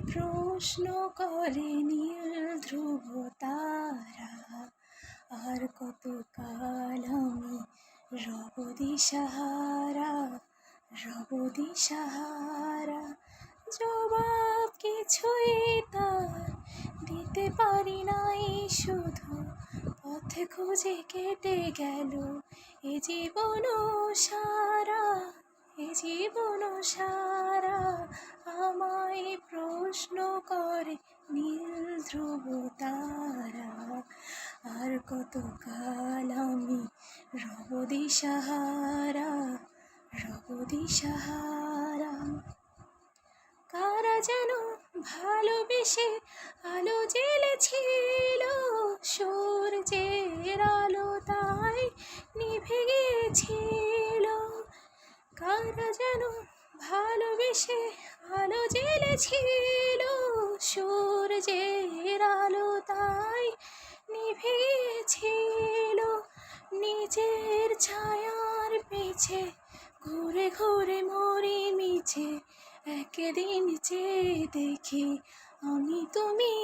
প্রশ্ন করে নীল ধ্রুব তারা, আর কতকাল আমি রব দিশাহারা, রব দিশাহারা। জবাব কিছুই তার দিতে পারি নাই, শুধু পথ খুঁজে কেটে গেল এ জীবন সারা, এ জীবন সারা। আমায় প্রশ্ন করে নীল ধ্রুব তারা, আর কতকাল আমি রব দিশাহারা, রব দিশাহারা। কারা যেন ভালোবেসে আলো জ্বেলেছিল, সূর্যের আলো তাই নিভে গিয়েছিল। কারা যেন ভালোবেসে আলো জ্বেলেছিল, সূর্যের আলো তাই নিভে গিয়েছিল। নিজের ছায়ার পিছে ঘুরে ঘুরে মরি মিছে, একদিন যে দেখি আমি তুমি